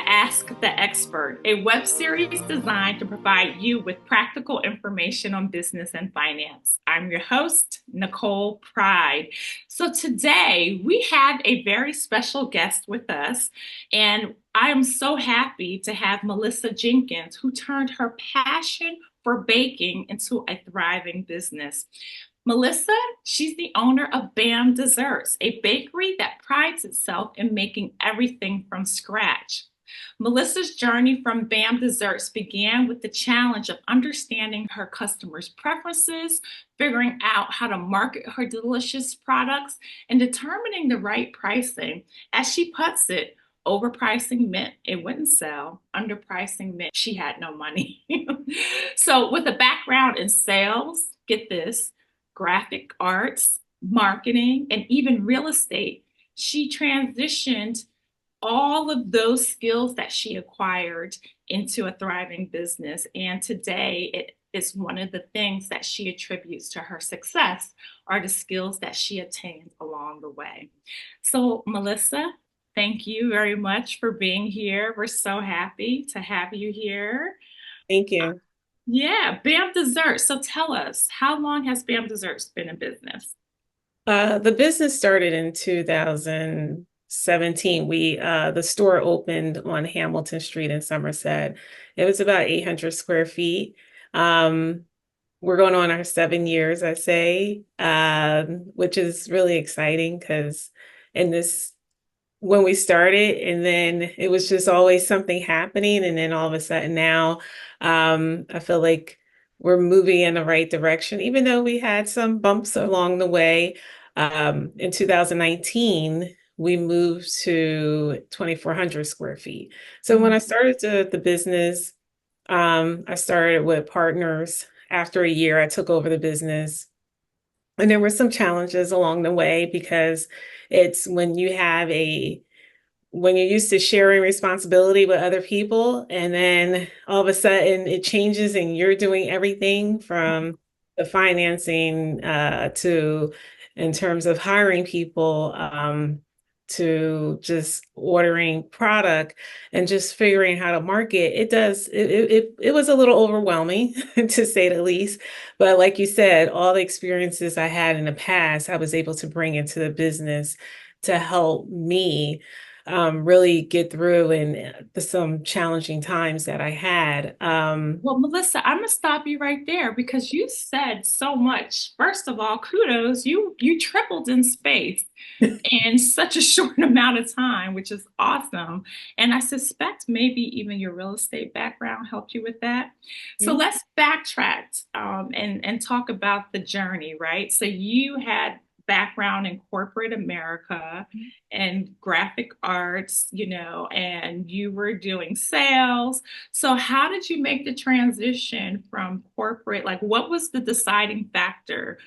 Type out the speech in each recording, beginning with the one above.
Ask the Expert, a web series designed to provide you with practical information on business and finance. I'm your host, Nicole Pride. So today we have a very special guest with us, and I am so happy to have Melissa Jenkins, who turned her passion for baking into a thriving business. Melissa, she's the owner of BAM Desserts, a bakery that prides itself in making everything from scratch. Melissa's journey from BAM Desserts began with the challenge of understanding her customers' preferences, figuring out how to market her delicious products, and determining the right pricing. As she puts it, overpricing meant it wouldn't sell, underpricing meant she had no money. So, with a background in sales, get this, graphic arts, marketing, and even real estate, she transitioned all of those skills that she acquired into a thriving business. And today it is one of the things that she attributes to her success are the skills that she attained along the way. So, Melissa, thank you very much for being here. We're so happy to have you here. Thank you. Yeah, BAM Desserts. So tell us, how long has BAM Desserts been in business? The business started in 2017. The store opened on Hamilton Street in Somerset. It was about 800 square feet. Um, we're going on our 7 years, I say, which is really exciting because in this when we started, and then it was just always something happening, and then all of a sudden now, I feel like we're moving in the right direction, even though we had some bumps along the way. In 2019, we moved to 2,400 square feet. So when I started the business, I started with partners. After a year, I took over the business. And there were some challenges along the way because it's when you're used to sharing responsibility with other people, and then all of a sudden it changes and you're doing everything from the financing to in terms of hiring people, to just ordering product and just figuring how to market. It was a little overwhelming to say the least. But like you said, all the experiences I had in the past, I was able to bring into the business to help me really get through and some challenging times that I had. Well, Melissa, I'm gonna stop you right there because you said so much. First of all, kudos. You tripled in space in such a short amount of time, which is awesome. And I suspect maybe even your real estate background helped you with that. So let's backtrack and talk about the journey, right? So you had background in corporate America and graphic arts, and you were doing sales. So how did you make the transition from corporate? Like, what was the deciding factor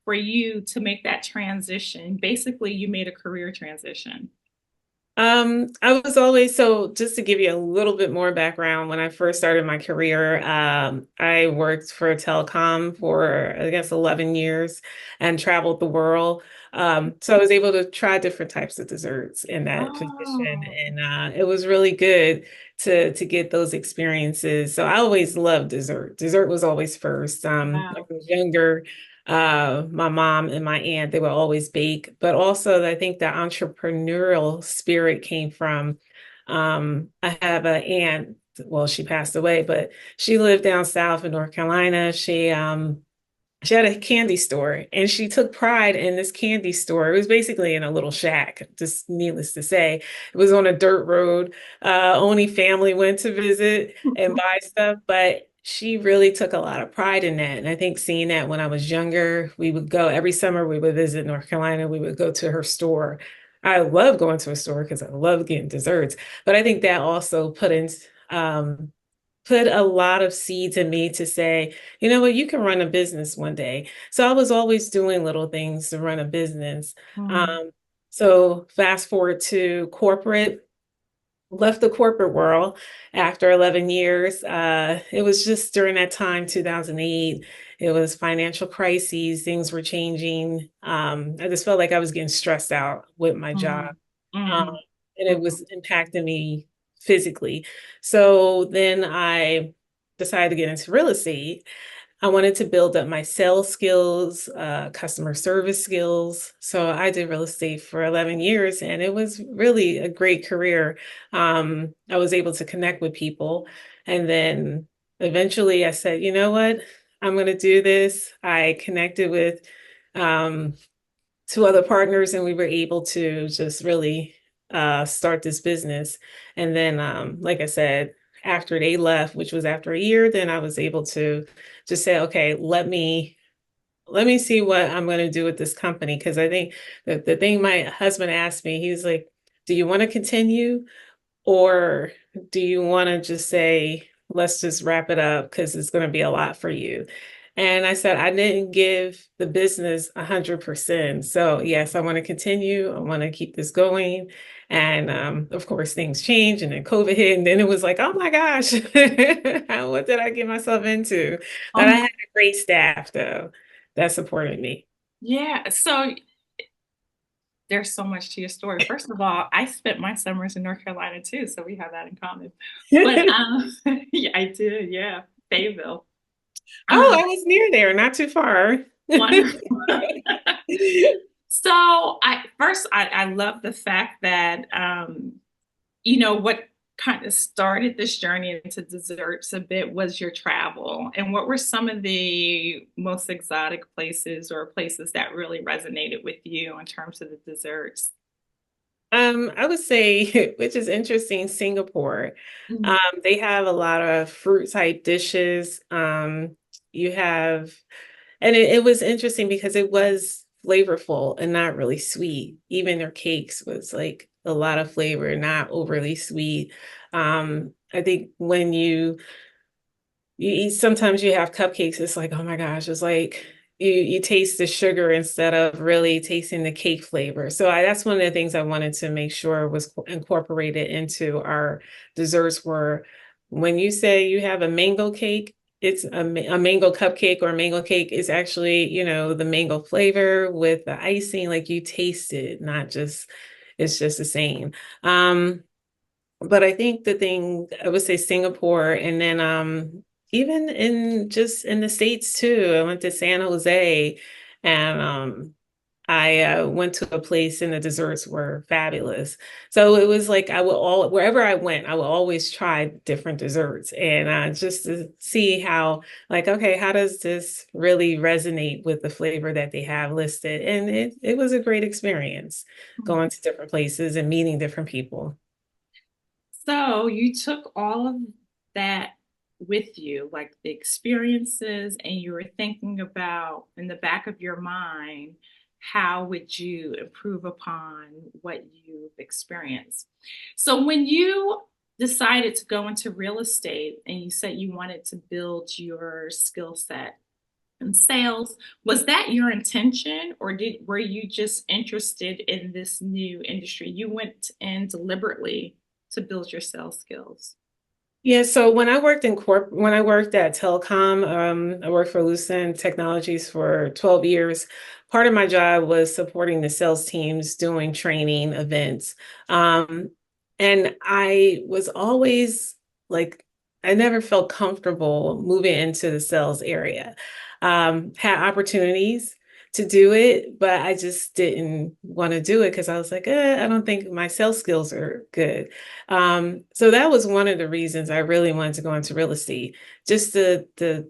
for you to make that transition? Basically, you made a career transition. I was always so just to give you a little bit more background, when I first started my career, I worked for telecom for I guess 11 years and traveled the world. So I was able to try different types of desserts in that position, Oh, and it was really good to get those experiences. So I always loved dessert. Dessert was always first. When wow. I was younger, my mom and my aunt, they would always bake, but also I think the entrepreneurial spirit came from, I have an aunt, well, she passed away, but she lived down south in North Carolina. She had a candy store and she took pride in this candy store. It was basically in a little shack, just needless to say. It was on a dirt road. Only family went to visit and buy stuff, but she really took a lot of pride in that. And I think seeing that when I was younger, we would go every summer, we would visit North Carolina, we would go to her store. I love going to a store because I love getting desserts, but I think that also um, put a lot of seeds in me to say, you know what, you can run a business one day. So I was always doing little things to run a business. Mm, Um, so fast forward to corporate, left the corporate world after 11 years. It was just during that time, 2008, it was financial crises, things were changing. I just felt like I was getting stressed out with my job. mm, Um, mm, and it mm, was impacting me physically. So then I decided to get into real estate. I wanted to build up my sales skills, customer service skills. So I did real estate for 11 years and it was really a great career. I was able to connect with people. And then eventually I said, you know what? I'm going to do this. I connected with um, two other partners and we were able to just really start this business. And then, like I said, after they left, which was after a year, then I was able to just say, okay, let me see what I'm going to do with this company. Because I think that the thing my husband asked me, he's like, do you want to continue or do you want to just say, let's just wrap it up because it's going to be a lot for you? And I said, I didn't give the business 100%. So yes, I want to continue. I want to keep this going. And of course, things change and then COVID hit. And then it was like, oh my gosh, what did I get myself into? But I Um, had a great staff though that supported me. yeah. So there's so much to your story. First of all, I spent my summers in North Carolina too, so we have that in common. But yeah, I did. Yeah, Fayetteville. Oh, Um, I was near there, not too far. Wonderful. So I love the fact that what kind of started this journey into desserts a bit was your travel. And what were some of the most exotic places or places that really resonated with you in terms of the desserts? I would say, which is interesting, Singapore. Mhm. They have a lot of fruit type dishes. You have, and it was interesting because it was flavorful and not really sweet. Even their cakes was like a lot of flavor, not overly sweet. I think when you eat, sometimes you have cupcakes, it's like, oh my gosh, it's like you taste the sugar instead of really tasting the cake flavor. So that's one of the things I wanted to make sure was incorporated into our desserts were when you say you have a mango cake, it's a mango cupcake or a mango cake is actually, the mango flavor with the icing, like you taste it, not just it's just the same. But I think the thing I would say Singapore and then even in just in the States too. I went to San Jose and I went to a place and the desserts were fabulous. So it was like I would all wherever I went, I would always try different desserts and just to see how like okay, how does this really resonate with the flavor that they have listed? And it was a great experience going to different places and meeting different people. So you took all of that with you, like the experiences, and you were thinking about in the back of your mind, how would you improve upon what you've experienced? So when you decided to go into real estate and you said you wanted to build your skill set in sales, was that your intention or were you just interested in this new industry? You went in deliberately to build your sales skills. Yeah, so when I worked at Telecom, I worked for Lucent Technologies for 12 years. Part of my job was supporting the sales teams, doing training events. Um, and I was always like, I never felt comfortable moving into the sales area. Had opportunities to do it, but I just didn't want to do it because I was like, I don't think my sales skills are good. So that was one of the reasons I really wanted to go into real estate, just to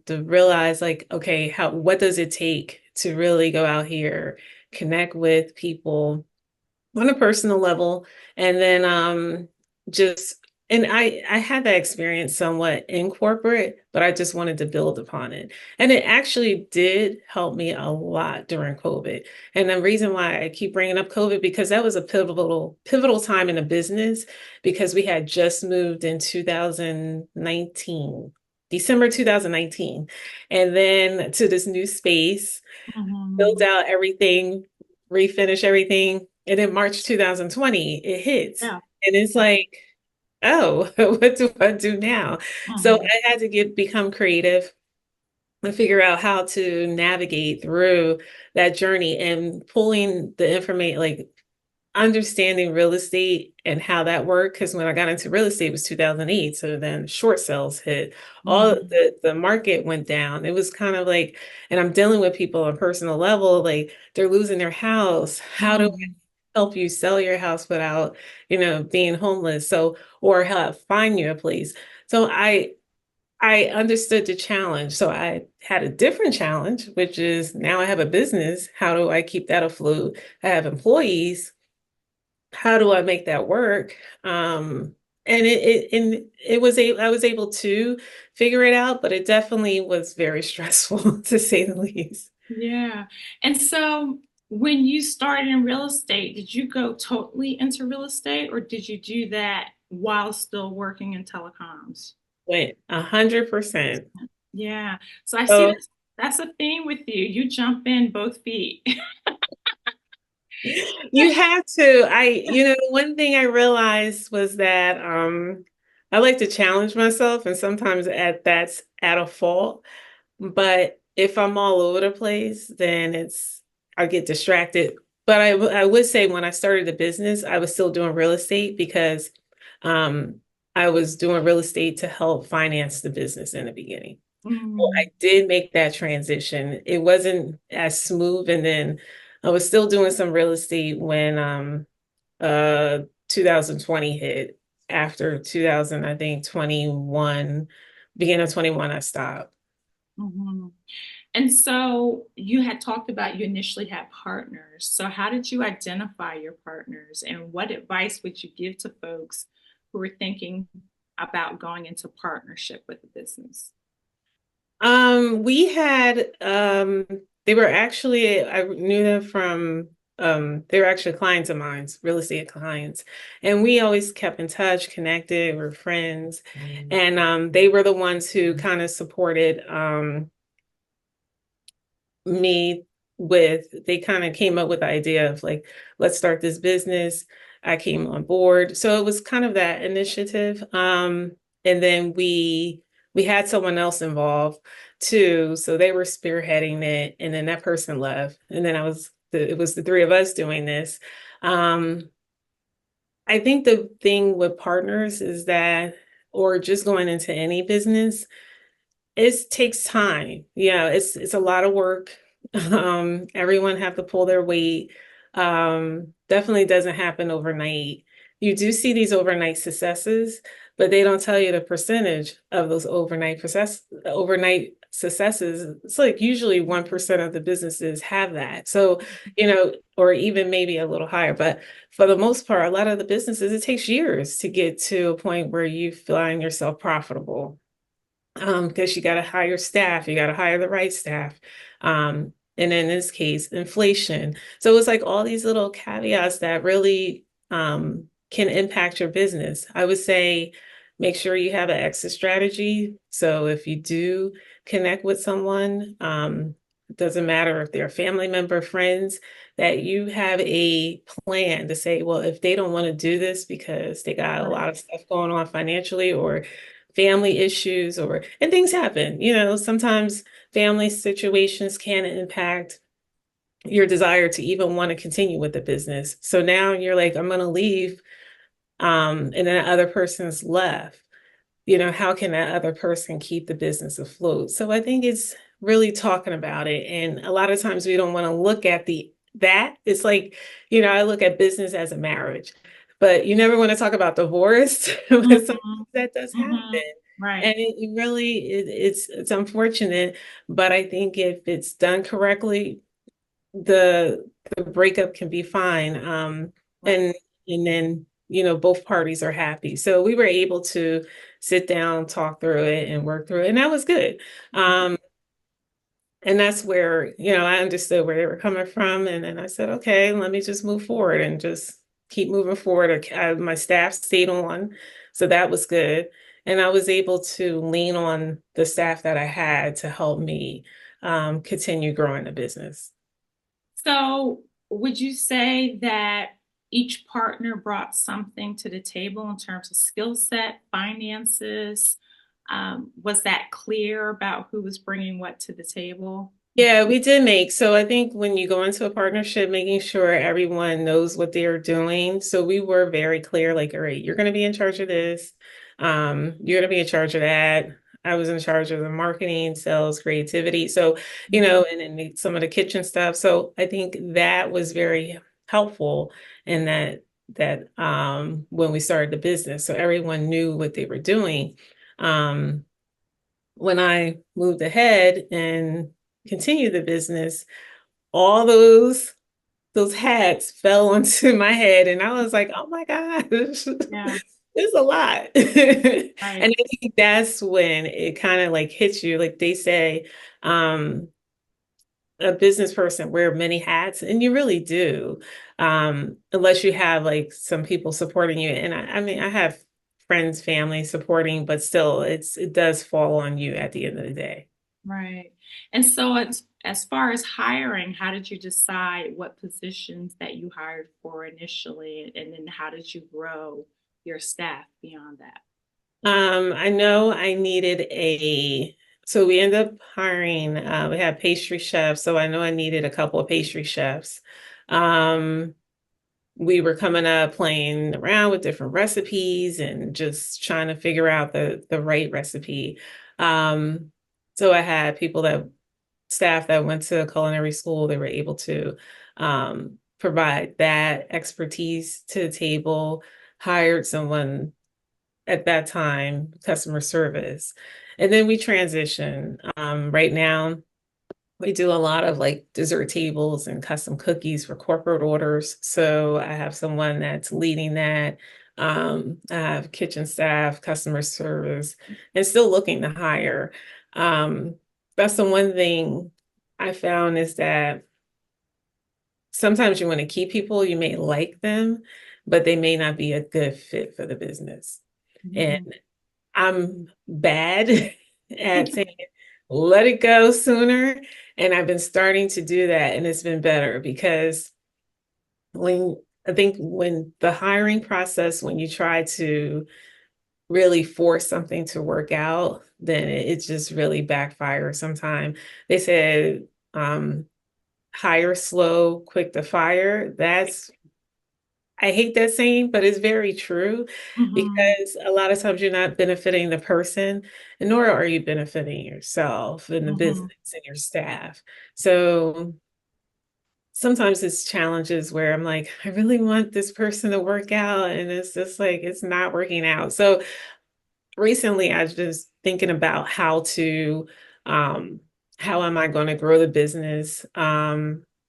realize like, okay, what does it take to really go out here, connect with people on a personal level, and then just and I had that experience somewhat in corporate, but I just wanted to build upon it. And it actually did help me a lot during COVID. And the reason why I keep bringing up COVID because that was a pivotal time in the business because we had just moved in 2019. December 2019, and then to this new space, build Mhm. out everything, refinish everything. And in March 2020, it hits. Yeah. And it's like, oh, what do I do now? So Mhm. I had to become creative and figure out how to navigate through that journey and pulling the information, like understanding real estate and how that worked. Because when I got into real estate, it was 2008. So then short sales hit, all Mhm. the market went down. It was kind of like, and I'm dealing with people on a personal level, like they're losing their house. How do I Mhm. help you sell your house without, being homeless? So, or help find you a place. So I understood the challenge. So I had a different challenge, which is now I have a business. How do I keep that afloat? I have employees. How do I make that work? And it was I was able to figure it out, but it definitely was very stressful to say the least. Yeah. And so when you started in real estate, did you go totally into real estate or did you do that while still working in telecoms? Went 100%. Yeah. So I see So that's a theme with you. You jump in both feet. you have to. One thing I realized was that I like to challenge myself, and sometimes that's at a fault. But if I'm all over the place, then I get distracted. But I would say when I started the business, I was still doing real estate because um, I was doing real estate to help finance the business in the beginning. So I Mm, did make that transition. It wasn't as smooth, and then I was still doing some real estate when 2020 hit. After 2000, I think 21, beginning of 21, I stopped. mhm. And so you had talked about you initially had partners. So how did you identify your partners and what advice would you give to folks who are thinking about going into partnership with a business? We had they were actually I knew them from they were actually clients of mine, real estate clients. And we always kept in touch, connected, we're friends. And they were the ones who kind of supported me they kind of came up with the idea of like, let's start this business. I came on board. So it was kind of that initiative. And then we had someone else involved too. So they were spearheading it. And then that person left. And then it was the three of us doing this. Um, I think the thing with partners is that, or just going into any business, it takes time. Yeah, it's a lot of work. Everyone have to pull their weight. Definitely doesn't happen overnight. You do see these overnight successes, but they don't tell you the percentage of those overnight successes. It's like usually 1% of the businesses have that. So, or even maybe a little higher. But for the most part, a lot of the businesses, it takes years to get to a point where you find yourself profitable, because you got to hire staff, you got to hire the right staff. And in this case, inflation. So it's like all these little caveats that really can impact your business. I would say make sure you have an exit strategy. So if you do connect with someone, it doesn't matter if they're a family member, friends, that you have a plan to say, well, if they don't want to do this because they got a lot of stuff going on financially or family issues and things happen. Sometimes family situations can impact your desire to even want to continue with the business. So now you're like, I'm going to leave, and then the other person's left. How can that other person keep the business afloat? So I think it's really talking about it. And a lot of times we don't want to look at that. It's like, I look at business as a marriage, but you never want to talk about divorce, but sometimes Mhm, that does happen. mhm. And Right. it really, it's unfortunate, but I think if it's done correctly, the breakup can be fine. Right. And then, both parties are happy. So we were able to sit down, talk through it and work through it. And that was good. Um, and that's where, I understood where they were coming from. And then I said, okay, let me just move forward and just keep moving forward. My staff stayed on, so that was good. And I was able to lean on the staff that I had to help me continue growing the business. So, would you say that each partner brought something to the table in terms of skill set, finances? Was that clear about who was bringing what to the table? Yeah, we did make. So I think when you go into a partnership, making sure everyone knows what they're doing. So we were very clear, like, all right, you're going to be in charge of this. You're going to be in charge of that. I was in charge of the marketing, sales, creativity. So, and then some of the kitchen stuff. So I think that was very helpful in that when we started the business. So everyone knew what they were doing. Um, when I moved ahead and continued the business, all those hats fell onto my head, and I was like, "Oh my gosh, Yeah, it's a lot." And right. I think that's when it kind of like hits you. Like they say, um, a business person wear many hats, and you really do, unless you have like some people supporting you. And I mean, I have friends, family supporting, but still, it does fall on you at the end of the day. Right. And so as far as hiring, how did you decide what positions that you hired for initially? And then how did you grow your staff beyond that? I know I needed so we ended up hiring, we had pastry chefs, so I know I needed a couple of pastry chefs. Um, we were coming up playing around with different recipes and just trying to figure out the right recipe. Um, so I had staff that went to culinary school, they were able to provide that expertise to the table, hired someone at that time, customer service. And then we transition. Right now, we do a lot of like dessert tables and custom cookies for corporate orders. So I have someone that's leading that. I have kitchen staff, customer service, and still looking to hire. Um, that's the one thing I found is that sometimes you want to keep people, you may like them, but they may not be a good fit for the business. And Mhm. I'm bad at saying, let it go sooner. And I've been starting to do that, and it's been better because when I think when the hiring process, when you try to really force something to work out, then it just really backfires sometimes. They said, hire slow, quick to fire. I hate that saying, but it's very true Mhm. because a lot of times you're not benefiting the person, and nor are you benefiting yourself and the Mhm. business and your staff. So sometimes it's challenges where I'm like, I really want this person to work out, and it's just like it's not working out. So recently I was just thinking about um how am I going to grow the business,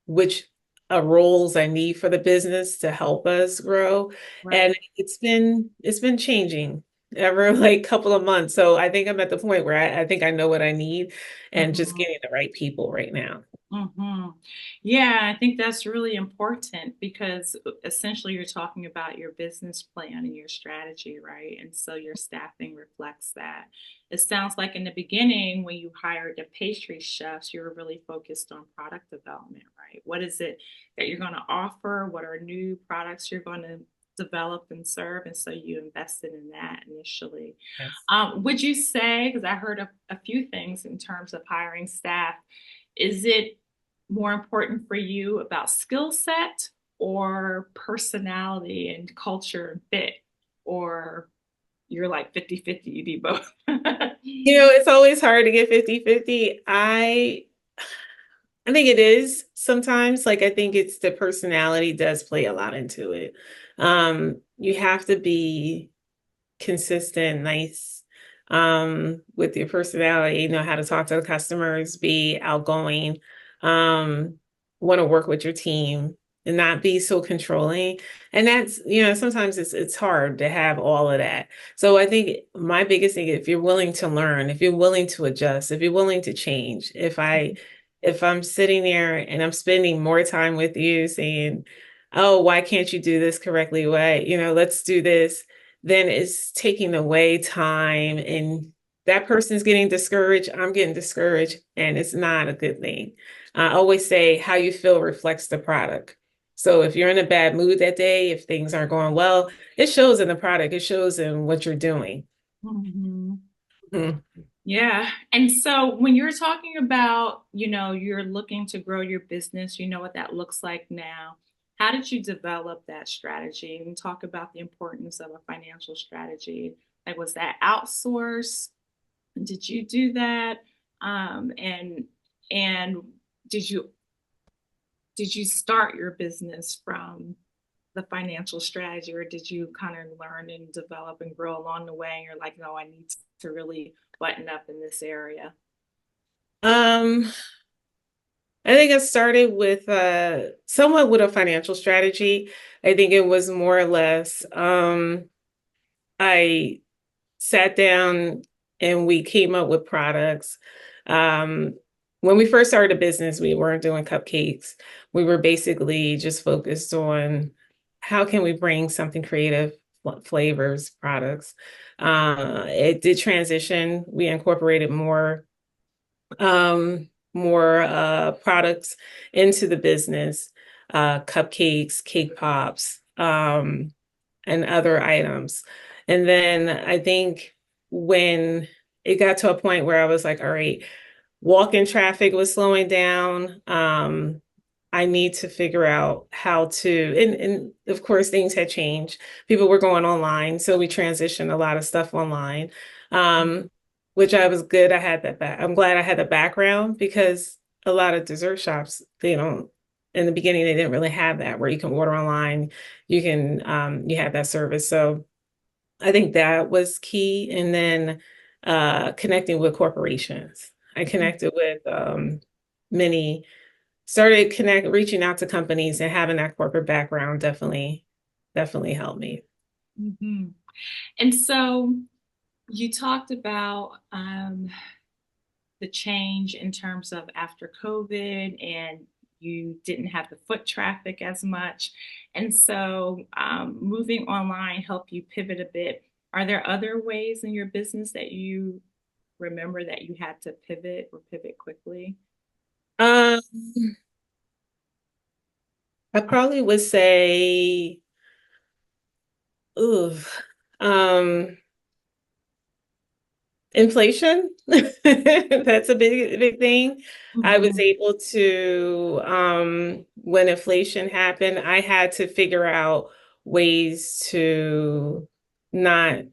which roles I need for the business to help us grow. Right. And it's been changing ever like couple of months. So I think I'm at the point where I think I know what I need and just Mhm. getting the right people right now. Mhm. Yeah, I think that's really important because essentially you're talking about your business plan and your strategy, right? And so your staffing reflects that. It sounds like in the beginning, when you hired the pastry chefs, you were really focused on product development, right? What is it that you're going to offer? What are new products you're going to develop and serve? And so you invested in that initially. Yes. Would you say, because I heard a few things in terms of hiring staff, is it more important for you about skill set or personality and culture and fit? Or you're like 50-50, you need both? It's always hard to get 50-50. I think it is sometimes. Like, I think it's the personality does play a lot into it. You have to be consistent, nice, with your personality, know how to talk to the customers, be outgoing, um, want to work with your team and not be so controlling. And that's, sometimes it's hard to have all of that. So I think my biggest thing, if you're willing to learn, if you're willing to adjust, if you're willing to change, if I'm sitting there and I'm spending more time with you saying, oh, why can't you do this correctly? Why, let's do this, then it's taking away time, and that person's getting discouraged. I'm getting discouraged, and it's not a good thing. I always say how you feel reflects the product. So if you're in a bad mood that day, if things aren't going well, it shows in the product, it shows in what you're doing. Mhm. Mhm. Yeah. And so when you're talking about, you're looking to grow your business, you know what that looks like now. How did you develop that strategy and talk about the importance of a financial strategy? Like, was that outsourced? Did you do that? And did you did you start your business from the financial strategy, or did you kind of learn and develop and grow along the way? And you're like, no, I need to really button up in this area. Um, I think I started with somewhat with a financial strategy. I think it was more or less I sat down and we came up with products. Um, when we first started a business, we weren't doing cupcakes. We were basically just focused on how can we bring something creative, flavors, products. It did transition. We incorporated more products into the business, cupcakes, cake pops, and other items. And then I think when it got to a point where I was like, all right, walk-in traffic was slowing down. I need to figure out how to, and of course things had changed. People were going online, so we transitioned a lot of stuff online, um, which I was good. I had that back. I'm glad I had the background because a lot of dessert shops, they don't, in the beginning, they didn't really have that where you can order online, you have that service. So I think that was key. And then connecting with corporations. I connected with many started reaching out to companies, and having that corporate background definitely helped me. Mhm. And so you talked about the change in terms of after COVID, and you didn't have the foot traffic as much. And so moving online helped you pivot a bit. Are there other ways in your business that you remember that you had to pivot or pivot quickly? um I probably would say, ooh, um inflation. That's a big thing. I was Mhm. able to, when inflation happened, I had to figure out ways to not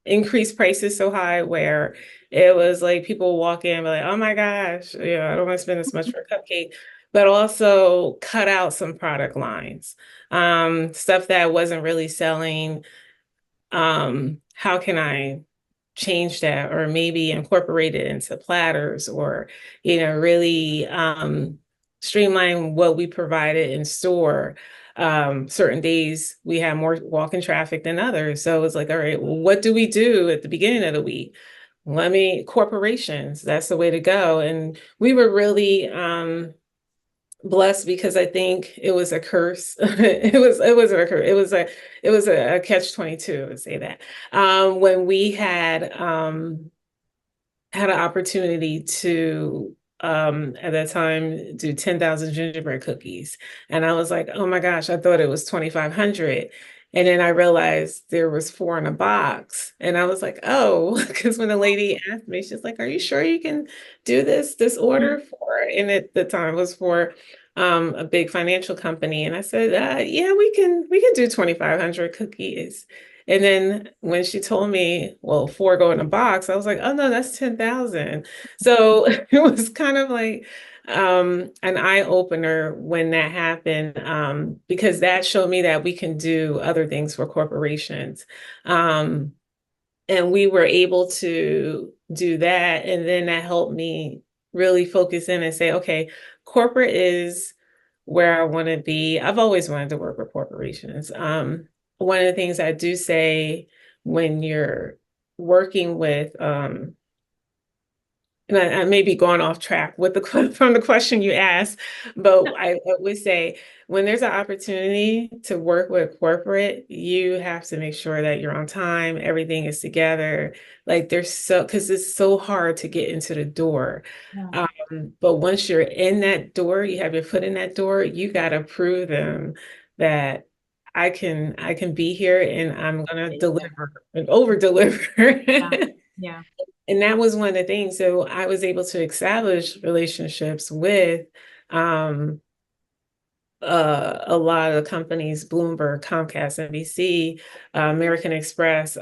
increase prices so high where it was like people walk in and be like, oh my gosh, I don't want to spend this much for a cupcake, but also cut out some product lines, stuff that wasn't really selling. How can I change that, or maybe incorporate it into platters, or really streamline what we provided in store. Certain days we have more walk-in traffic than others, so it's like, all right, well, what do we do at the beginning of the week? Let me Corporations, that's the way to go. And we were really blessed because I think it was a curse. It wasn't a curse. It was a catch 22, I would say that. When we had an opportunity to at that time do 10,000 gingerbread cookies. And I was like, oh my gosh, I thought it was 2,500. And then I realized there was four in a box. And I was like, oh, because when the lady asked me, she's like, are you sure you can do this order for? And at the time was for a big financial company. And I said, yeah, we can do 2,500 cookies. And then when she told me, well, four go in a box, I was like, oh no, that's 10,000. So it was kind of like an eye opener when that happened, because that showed me that we can do other things for corporations. Um, and we were able to do that. And then that helped me really focus in and say, okay, corporate is where I want to be. I've always wanted to work with corporations. One of the things I do say when you're working with, and I may be going off track with from the question you asked, but I would say when there's an opportunity to work with corporate, you have to make sure that you're on time, everything is together. Like because it's so hard to get into the door. Yeah. But once you're in that door, you have your foot in that door, you got to prove them that I can be here and I'm gonna Yeah. deliver and over deliver. Yeah. And that was one of the things. So I was able to establish relationships with um, a lot of companies, Bloomberg, Comcast, NBC, American Express,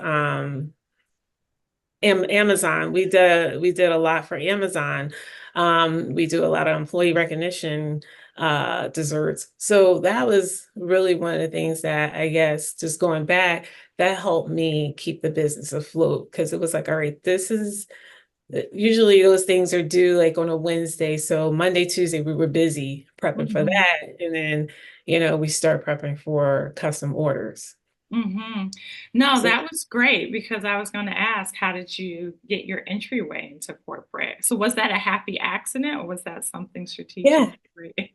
Amazon. We did a lot for Amazon. We do a lot of employee recognition desserts. So that was really one of the things that I guess just going back, that helped me keep the business afloat because it was like, all right, this is usually those things are due like on a Wednesday. So Monday, Tuesday, we were busy prepping for Hmm. that. And then, we start prepping for custom orders. Hmm. No, So that was great because I was going to ask, how did you get your entryway into corporate? So was that a happy accident or was that something strategic? yeah,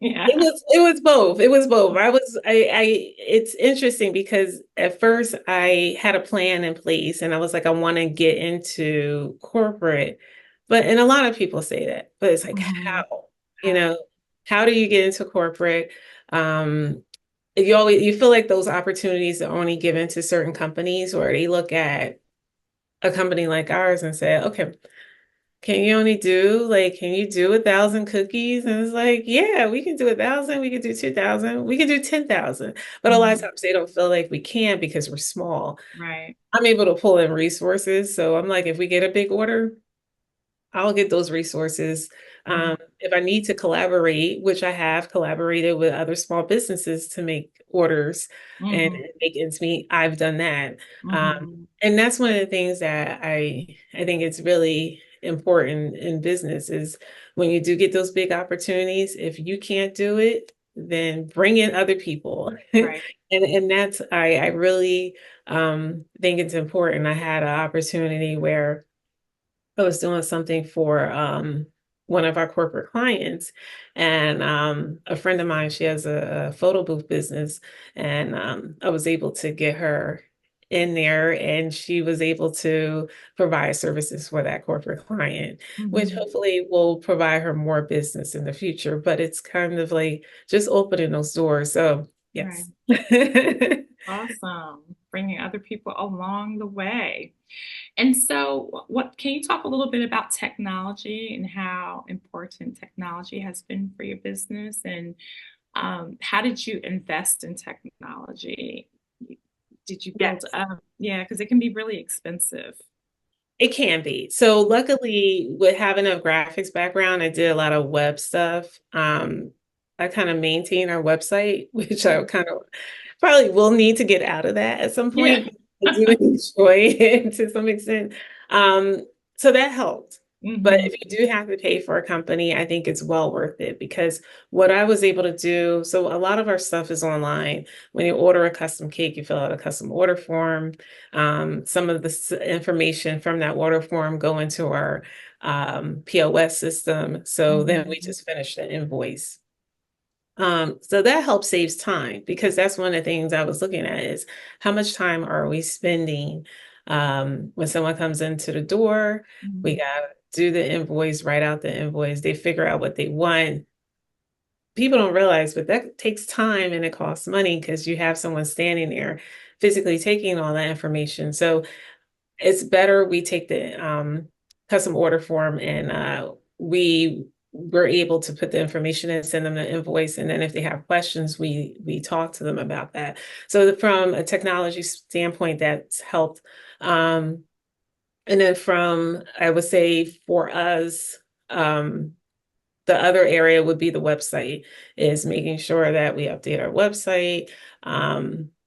Yeah. it was both. It was both. It's interesting because at first I had a plan in place and I was like, I want to get into corporate. And a lot of people say that, but it's like, Hmm. how, you know, how do you get into corporate? Um, you feel like those opportunities are only given to certain companies, or they look at a company like ours and say, okay, can you do 1,000 cookies? And it's like, yeah, we can do 1,000, we can do 2,000, we can do 10,000. But a lot of Hmm. times they don't feel like we can because we're small. Right. I'm able to pull in resources. So I'm like, if we get a big order, I'll get those resources. Hmm. If I need to collaborate, which I have collaborated with other small businesses to make orders and Hmm. make ends meet, I've done that. Hmm. And that's one of the things that I think it's really important in business is when you do get those big opportunities, if you can't do it, then bring in other people. Right. And that's I really think it's important. I had an opportunity where I was doing something for one of our corporate clients, and a friend of mine, she has a photo booth business, and I was able to get her in there, and she was able to provide services for that corporate client, which Hmm. hopefully will provide her more business in the future. But it's kind of like just opening those doors. So, Right. yes. Awesome. Bringing other people along the way. And so, what can you talk a little bit about technology and how important technology has been for your business? And how did you invest in technology? Did you build Yes. up? Yeah, because it can be really expensive. It can be. So luckily with having a graphics background, I did a lot of web stuff. I kind of maintain our website, which I kind of probably will need to get out of that at some Yeah. point. I do enjoy it to some extent. So that helped. But Hmm. if you do have to pay for a company, I think it's well worth it because what I was able to do, so a lot of our stuff is online. When you order a custom cake, you fill out a custom order form. Some of the information from that order form go into our POS system. So then we Hmm. just finish the invoice. So that helps saves time because that's one of the things I was looking at is how much time are we spending when someone comes into the door, we Hmm. gotta do the invoice, write out the invoice, they figure out what they want. People don't realize, but that takes time and it costs money because you have someone standing there physically taking all that information. So it's better we take the custom order form and we were able to put the information and send them the invoice. And then if they have questions, we talk to them about that. So from a technology standpoint, that's helped. Um, and then from, I would say for us, the other area would be the website, is making sure that we update our website,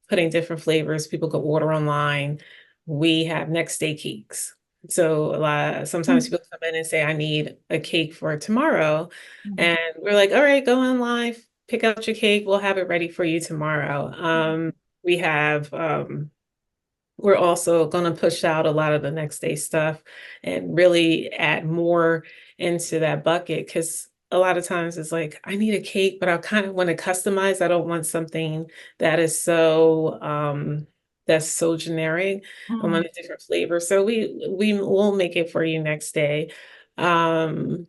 putting different flavors. People can order online. We have next day cakes. So sometimes people come in and say, I need a cake for tomorrow. Hmm. And we're like, all right, go online, pick out your cake. We'll have it ready for you tomorrow. We have we're also going to push out a lot of the next day stuff and really add more into that bucket because a lot of times it's like, I need a cake, but I kind of want to customize. I don't want something that is so generic. I want a different flavor. So we will make it for you next day. Um,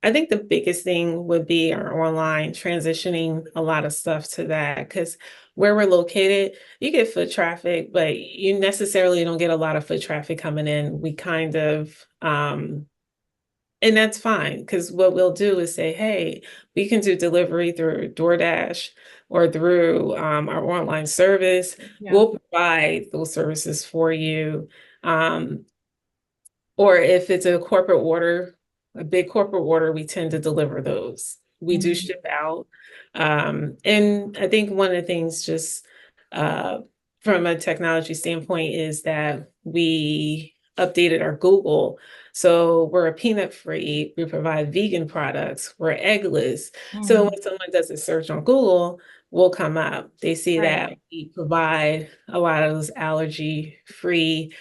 I think the biggest thing would be our online transitioning a lot of stuff to that because where we're located, you get foot traffic, but you necessarily don't get a lot of foot traffic coming in. We kind of, and that's fine because what we'll do is say, hey, we can do delivery through DoorDash or through our online service. Yeah. We'll provide those services for you. Um, or if it's a corporate order, a big corporate order, we tend to deliver those. We do Mhm. ship out. And I think one of the things just uh, from a technology standpoint is that we updated our Google. So we're a peanut free, we provide vegan products, we're eggless. So Mhm. when someone does a search on Google, we'll come up. They see Right. that we provide a lot of those allergy free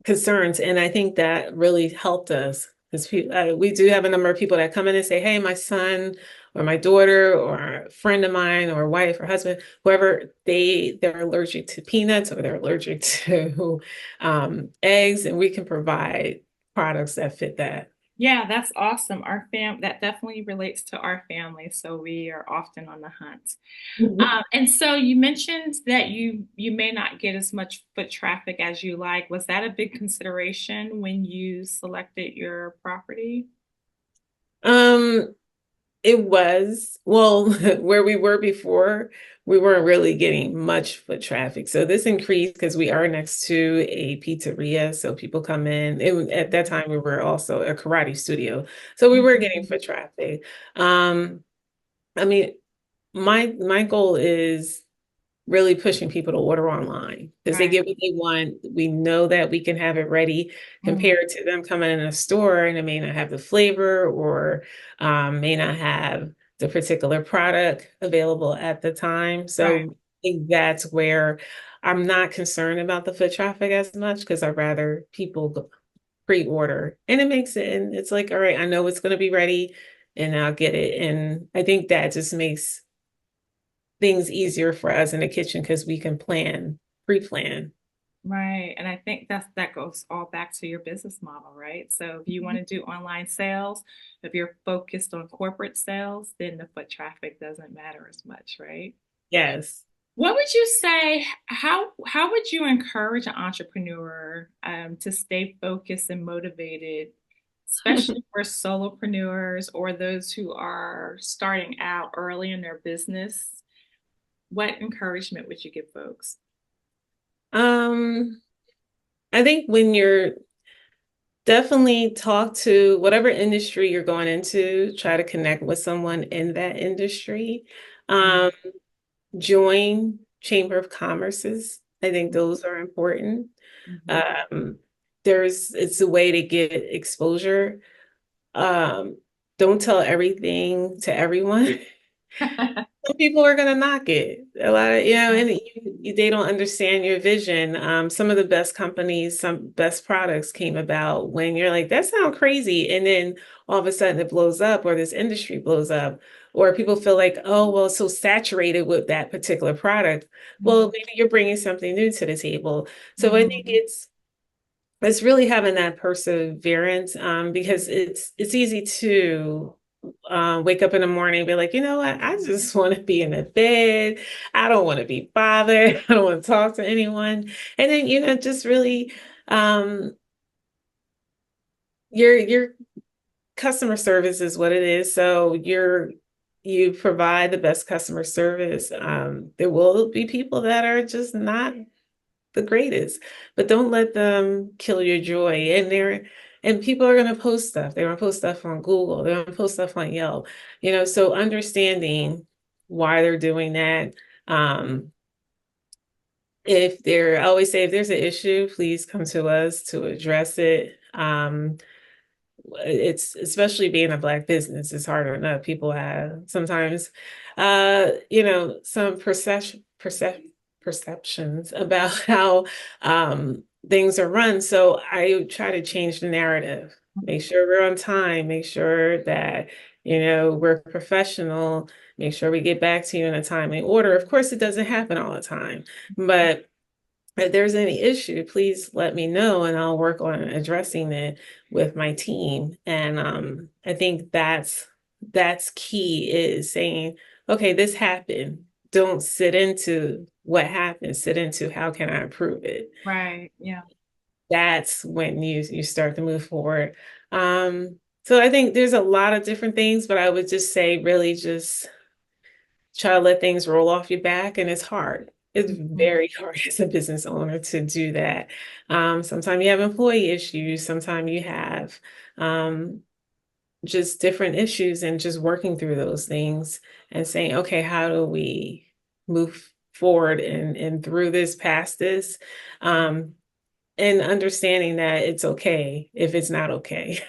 concerns. And I think that really helped us because we do have a number of people that come in and say, hey, my son or my daughter or a friend of mine or wife or husband, whoever, they're allergic to peanuts or they're allergic to eggs, and we can provide products that fit that. Yeah, that's awesome. That definitely relates to our family, so we are often on the hunt. And so you mentioned that you may not get as much foot traffic as you like. Was that a big consideration when you selected your property? Um, It was, well, where we were before, we weren't really getting much foot traffic. So this increased because we are next to a pizzeria. So people come in. At that time, we were also a karate studio. So we were getting Mhm. foot traffic. I mean, my goal is really pushing people to order online because they Right. get what they want. We know that we can have it ready Mhm. compared to them coming in a store and it may not have the flavor or may not have the particular product available at the time. Right. So I think that's where I'm not concerned about the foot traffic as much because I'd rather people pre-order and it makes it, and it's like, all right, I know it's going to be ready and I'll get it. And I think that just makes things easier for us in the kitchen because we can pre-plan. Right. And I think that goes all back to your business model, right? So if you want to do online sales, if you're focused on corporate sales, then the foot traffic doesn't matter as much, right? Yes. What would you say? How would you encourage an entrepreneur to stay focused and motivated, especially for solopreneurs or those who are starting out early in their business? What encouragement would you give folks? Um, I think when you're definitely talk to whatever industry you're going into, try to connect with someone in that industry. Mm. Um, join Chamber of Commerce's. I think those are important. Mhm. Um, it's a way to get exposure. Um, don't tell everything to everyone. Some people are gonna knock it. A lot of, and they don't understand your vision. Some of the best companies, some best products came about when you're like, that sounds crazy. And then all of a sudden it blows up, or this industry blows up, or people feel like, oh, well, it's so saturated with that particular product. Well, Mhm. maybe you're bringing something new to the table. So I think Mhm. it's really having that perseverance, because it's easy to wake up in the morning and be like, you know what, I just want to be in the bed. I don't want to be bothered. I don't want to talk to anyone. And then, just really um, your customer service is what it is. So you provide the best customer service. There will be people that are just not the greatest, but don't let them kill your joy. And people are going to post stuff. They're going to post stuff on Google. They're going to post stuff on Yelp. So understanding why they're doing that. Um, I always say, if there's an issue, please come to us to address it. It's especially being a Black business, it's hard enough. People have sometimes, some perceptions about how things are run. So I try to change the narrative, make sure we're on time, make sure that, we're professional, make sure we get back to you in a timely order. Of course, it doesn't happen all the time, but if there's any issue, please let me know and I'll work on addressing it with my team. And I think that's key is saying, okay, this happened. Don't sit into what happened, sit into how can I improve it. Right. Yeah. That's when you start to move forward. So I think there's a lot of different things, but I would just say really just try to let things roll off your back, and it's hard. It's Mhm. very hard as a business owner to do that. Sometimes you have employee issues, sometimes you have um, just different issues, and just working through those things and saying, okay, how do we move forward and through this, past this, and understanding that it's okay if it's not okay.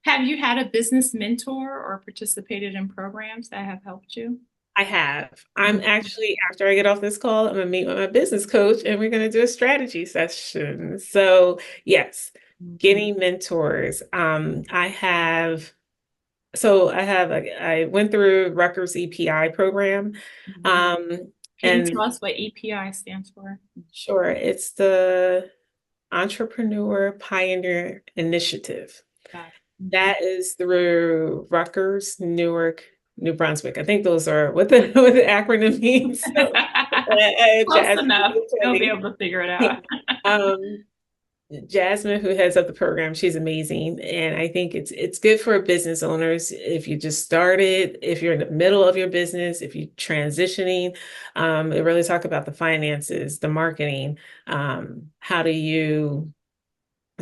Have you had a business mentor or participated in programs that have helped you? I have. I'm Mhm. actually, after I get off this call, I'm gonna meet with my business coach and we're gonna do a strategy session. So yes, getting mentors. I went through Rutgers EPI program. Mhm. Um, Can you and tell us what EPI stands for? sure, it's the Entrepreneur Pioneer Initiative. Got it. Mhm. That is through Rutgers, Newark, New Brunswick. I think those are what the what the acronym means. So, Close Jasmine enough. will tell You'll be me. able to figure it out. Um, Jasmine, who heads up the program, she's amazing, and I think it's good for business owners if you just started, if you're in the middle of your business, if you're transitioning. It really talk about the finances, the marketing, how do you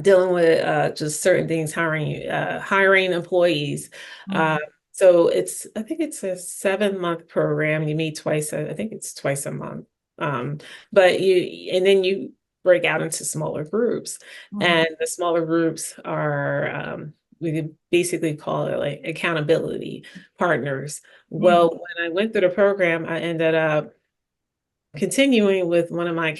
dealing with just certain things, hiring employees. Uh, Mhm. so I think it's a 7 month program. You meet I think it's twice a month. Um, and then you break out into smaller groups, Mhm. and the smaller groups are, we could basically call it like accountability partners. Mhm. Well, when I went through the program, I ended up continuing with one of my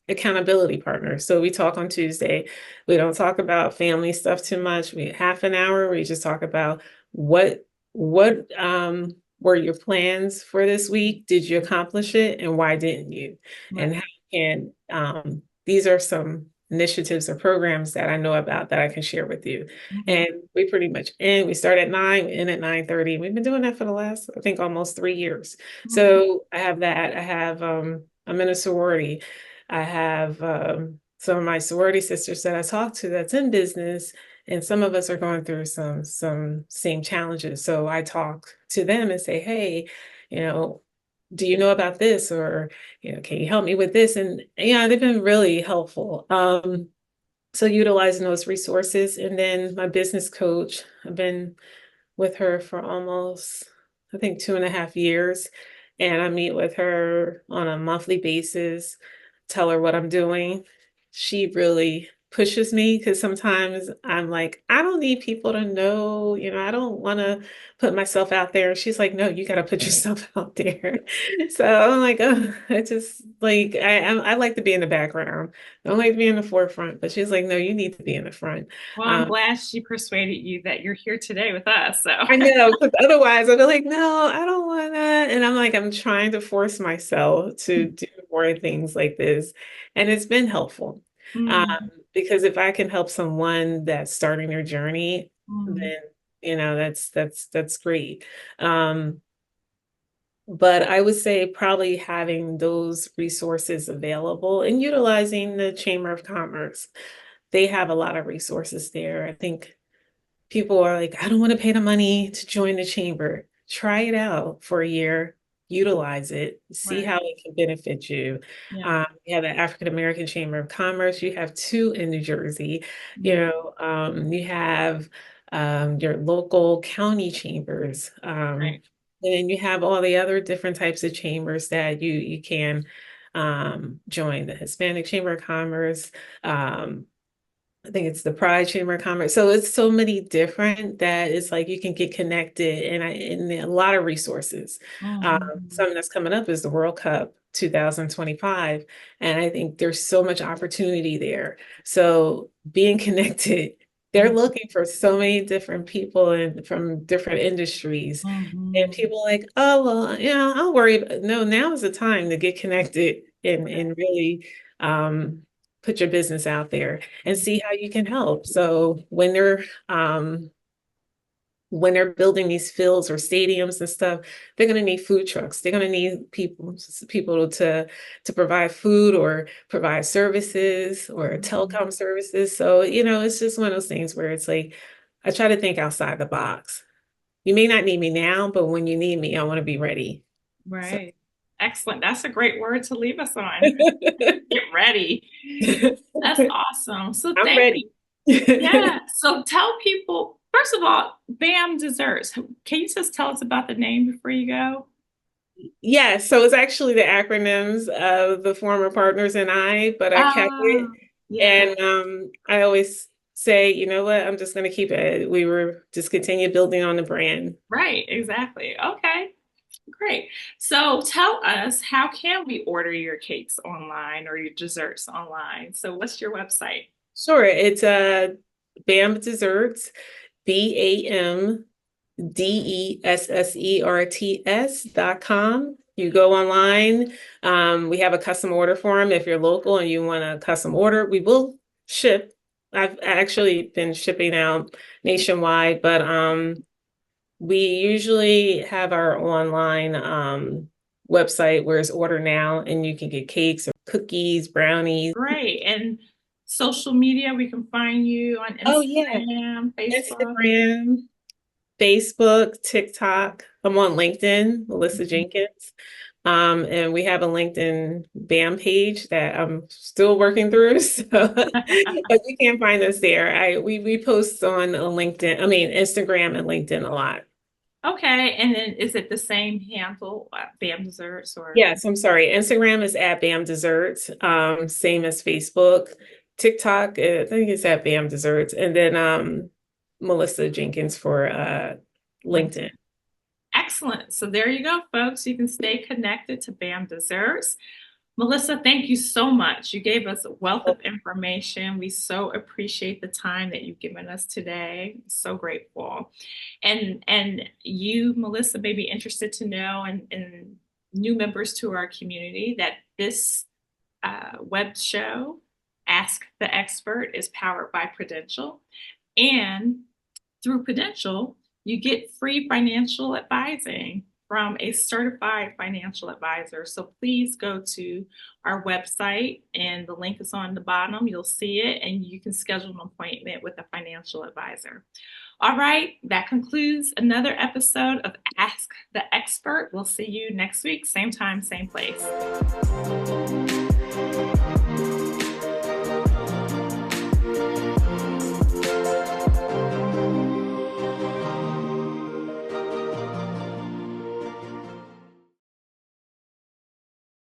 accountability partners. So we talk on Tuesday. We don't talk about family stuff too much. We half an hour. We just talk about what were your plans for this week? Did you accomplish it, and why didn't you? And Right. how can these are some initiatives or programs that I know about that I can share with you. Mhm. And we pretty much end. We start at 9, we end at 9:30. We've been doing that for the last, I think, almost 3 years. Mhm. So I have that. I'm in a sorority. I have some of my sorority sisters that I talk to that's in business, and some of us are going through some same challenges. So I talk to them and say, hey, you know, do you know about this? Or, can you help me with this? And yeah, they've been really helpful. So utilizing those resources. And then my business coach, I've been with her for almost, I think, 2.5 years. And I meet with her on a monthly basis, tell her what I'm doing. She really pushes me because sometimes I'm like, I don't need people to know, I don't want to put myself out there. She's like, no, you got to put yourself out there. So I'm like, oh, I just like, I like to be in the background. I don't like to be in the forefront, but she's like, no, you need to be in the front. Well, I'm Um, glad she persuaded you that you're here today with us. So, I know, because otherwise I'd be like, no, I don't want that. And I'm like, I'm trying to force myself to do more things like this. And it's been helpful. Um, Mhm. because if I can help someone that's starting their journey, Mhm. then that's great. Um, but I would say probably having those resources available and utilizing the Chamber of Commerce. They have a lot of resources there. I think people are like, I don't want to pay the money to join the chamber. Try it out for a year, utilize it, see Right. how it can benefit you. Yeah. You have the African American Chamber of Commerce. You have two in New Jersey. Mhm. You have your local county chambers. Right. And then you have all the other different types of chambers that you can join. The Hispanic Chamber of Commerce, I think it's the Pride Chamber of Commerce. So it's so many different that it's like you can get connected, and a lot of resources. Mhm. Something that's coming up is the World Cup 2025. And I think there's so much opportunity there. So being connected, they're Mhm. looking for so many different people and from different industries. And Mhm. people like, oh, well, I'll worry. No, now is the time to get connected and really put your business out there and see how you can help. So when they're building these fields or stadiums and stuff, they're going to need food trucks. They're going to need people to provide food or provide services or telecom services. So, it's just one of those things where it's like I try to think outside the box. You may not need me now, but when you need me, I want to be ready. So Right. Excellent. That's a great word to leave us on. Get ready. That's awesome. So I'm thank ready. yeah. So tell people, first of all, BAM Desserts. Can you just tell us about the name before you go? Yeah, so it's actually the acronyms of the former partners and I, but I kept it. Yeah. And I always say, you know what, I'm just going to keep it. We were just continue building on the brand. Right. Exactly. Okay. Great. So tell us, how can we order your cakes online or your desserts online? So what's your website? Sure, it's BAM Desserts, BAMDESSERTS.com. You go online. We have a custom order form if you're local and you want a custom order. We will ship. I've actually been shipping out nationwide, but we usually have our online website where it's order now and you can get cakes or cookies, brownies. Great. And social media, we can find you on Oh yeah, Instagram, Facebook. Instagram, Facebook, TikTok. I'm on LinkedIn, Melissa Jenkins. And we have a LinkedIn BAM page that I'm still working through. So, but you can find us there. We post on Instagram and LinkedIn a lot. Okay. And then is it the same handle, BAM Desserts or? Yes, I'm sorry. Instagram is at BAM Desserts. Same as Facebook. TikTok, I think it's at BAM Desserts. And then Melissa Jenkins for LinkedIn. Excellent. So there you go, folks. You can stay connected to BAM Desserts. Melissa, thank you so much. You gave us a wealth of information. We so appreciate the time that you've given us today. So grateful. And you, Melissa, may be interested to know, and new members to our community, that this web show, Ask the Expert, is powered by Prudential. And through Prudential, you get free financial advising from a certified financial advisor. So please go to our website, and the link is on the bottom. You'll see it, and you can schedule an appointment with a financial advisor. All right, that concludes another episode of Ask the Expert. We'll see you next week, same time, same place.